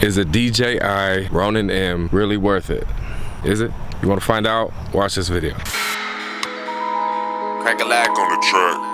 Is a DJI Ronin M really worth it? Is it? You want to find out? Watch this video. Cracka Lack on the track.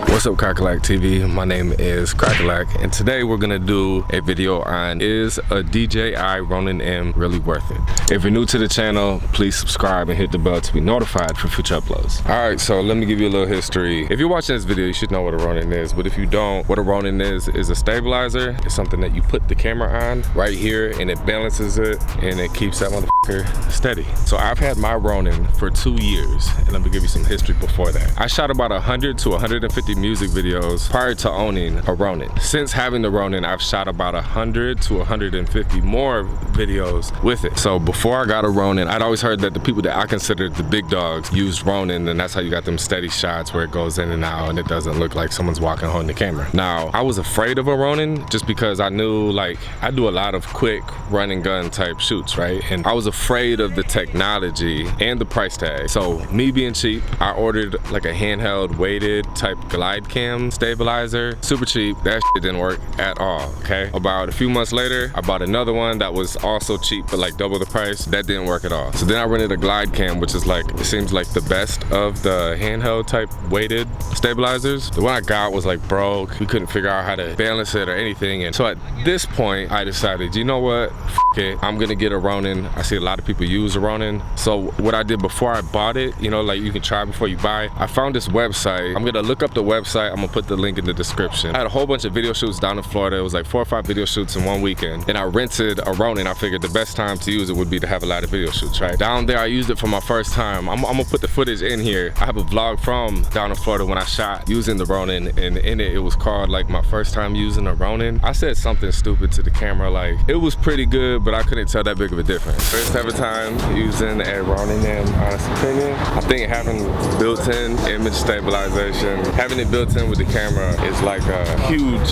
What's up, Cracka Lack TV? My name is Cracka Lack, and today we're gonna do a video on is a DJI Ronin M really worth it? If you're new to the channel, please subscribe and hit the bell to be notified for future uploads. All right, so let me give you a little history. If you're watching this video, you should know what a Ronin is, but if you don't, what a Ronin is a stabilizer. It's something that you put the camera on right here, and it balances it, and it keeps that motherfucker steady. So I've had my Ronin for 2 years, and let me give you some history before that. I shot about 100 to 150 music videos prior to owning a Ronin. Since having the Ronin, I've shot about 100 to 150 more videos with it. So before I got a Ronin, I'd always heard that the people that I considered the big dogs used Ronin, and that's how you got them steady shots where it goes in and out and it doesn't look like someone's walking on the camera. Now, I was afraid of a Ronin just because I knew, like, I do a lot of quick run and gun type shoots, right? And I was afraid of the technology and the price tag. So me being cheap, I ordered like a handheld weighted type glide cam stabilizer, super cheap. That shit didn't work at all. Okay, about a few months later, I bought another one that was also cheap but like double the price. That didn't work at all. So then I rented a glide cam, which is like, it seems like the best of the handheld type weighted stabilizers. The one I got was like broke. We couldn't figure out how to balance it or anything, and so at this point I decided, you know what, F it, I'm gonna get a Ronin. I see a lot of people use a Ronin. So what I did before I bought it, you know, like you can try before you buy, I found this website. I'm gonna look up the website. I'm gonna put the link in the description. I had a whole bunch of video shoots down in Florida. It was like 4 or 5 video shoots in one weekend, and I rented a Ronin. I figured the best time to use it would be to have a lot of video shoots, right? Down there, I used it for my first time. I'm gonna put the footage in here. I have a vlog from down in Florida when I shot using the Ronin, and in it was called like my first time using a Ronin. I said something stupid to the camera, like it was pretty good, but I couldn't tell that big of a difference. First ever time using a Ronin M, honest opinion. I think having built-in image stabilization, having it built in with the camera is like a huge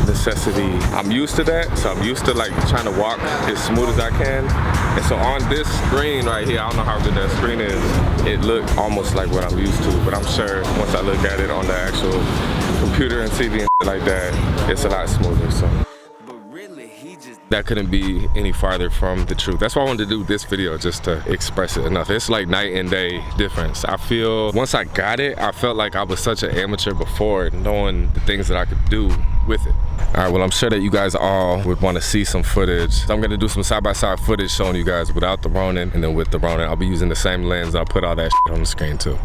necessity. I'm used to that, so I'm used to like trying to walk as smooth as I can. And so on this screen right here, I don't know how good that screen is, it looked almost like what I'm used to, but I'm sure once I look at it on the actual computer and TV and like that, it's a lot smoother. So that couldn't be any farther from the truth. That's why I wanted to do this video, just to express it enough. It's like night and day difference. I feel once I got it, I felt like I was such an amateur before, knowing the things that I could do with it. All right, well, I'm sure that you guys all would want to see some footage. So I'm gonna do some side-by-side footage showing you guys without the Ronin, and then with the Ronin. I'll be using the same lens. I'll put all that shit on the screen too.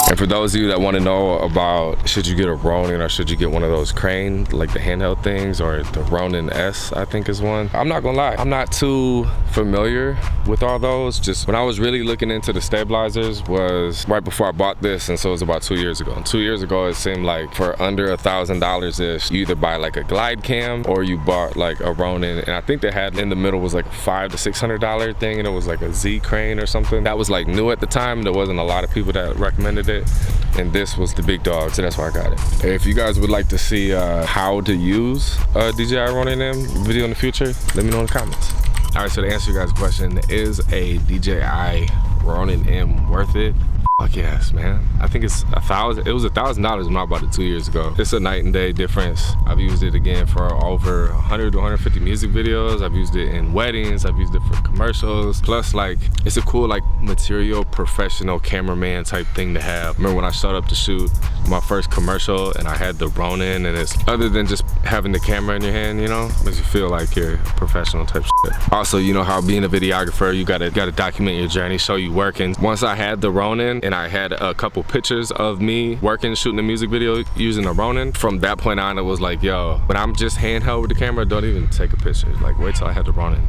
And for those of you that want to know about should you get a Ronin or should you get one of those crane, like the handheld things, or the Ronin S, I think is one. I'm not gonna lie, I'm not too familiar with all those. Just when I was really looking into the stabilizers was right before I bought this, and so it was about 2 years ago. And 2 years ago, it seemed like for under $1,000-ish, you either buy like a glide cam or you bought like a Ronin. And I think they had in the middle was like a $500 to $600 thing, and it was like a Z crane or something. That was like new at the time. There wasn't a lot of people that recommended it, and this was the big dog, so that's why I got it. If you guys would like to see how to use a DJI Ronin M video in the future, let me know in the comments. All right, so to answer you guys' question, is a DJI Ronin M worth it? Fuck yes, man. I think it's $1,000. It was $1,000 when I bought it 2 years ago. It's a night and day difference. I've used it again for over 100 to 150 music videos. I've used it in weddings. I've used it for commercials. Plus, like, it's a cool, like, material professional cameraman type thing to have. Remember when I showed up to shoot my first commercial and I had the Ronin, and it's other than just having the camera in your hand, you know, makes you feel like you're a professional type shit. Also, you know how being a videographer, you gotta document your journey, show you working. Once I had the Ronin and I had a couple pictures of me working, shooting a music video using a Ronin. From that point on, it was like, yo, when I'm just handheld with the camera, don't even take a picture. Like, wait till I had the Ronin.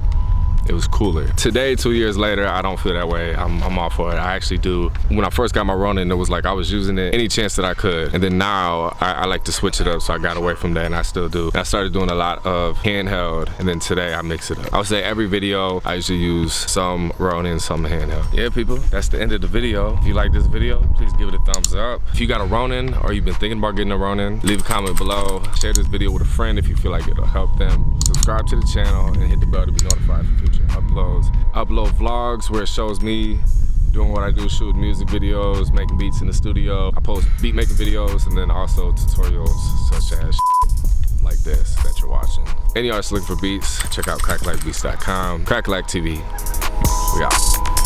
It was cooler. Today, 2 years later, I don't feel that way. I'm all for it. I actually do. When I first got my Ronin, it was like I was using it any chance that I could. And then now, I like to switch it up, so I got away from that, and I still do. And I started doing a lot of handheld, and then today I mix it up. I would say every video, I usually use some Ronin, some handheld. Yeah, people, that's the end of the video. If you like this video, please give it a thumbs up. If you got a Ronin, or you've been thinking about getting a Ronin, leave a comment below. Share this video with a friend if you feel like it'll help them. Subscribe to the channel, and hit the bell to be notified for future uploads. Upload vlogs where it shows me doing what I do, shooting music videos, making beats in the studio. I post beat making videos, and then also tutorials such as like this that you're watching. Any artists looking for beats, check out cracklackbeats.com. Cracka Lack TV. We out.